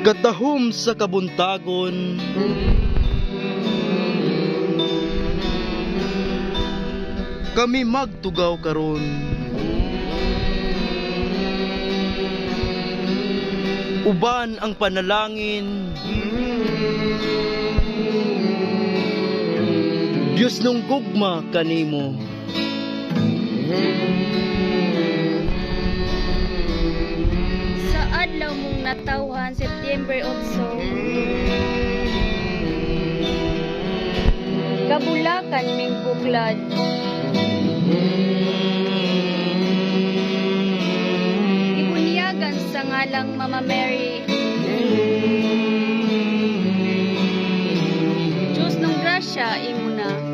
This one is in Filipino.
Katahom sa kabuntagon, kami magtugaw karon. Uban ang panalangin, Diyos nung gugma kanimo. Sa adlaw mong natawhan September 8, kabulakan ming buklad. Ibunyagan sa ngalang Mama Mary, Diyos nung grasya imo na.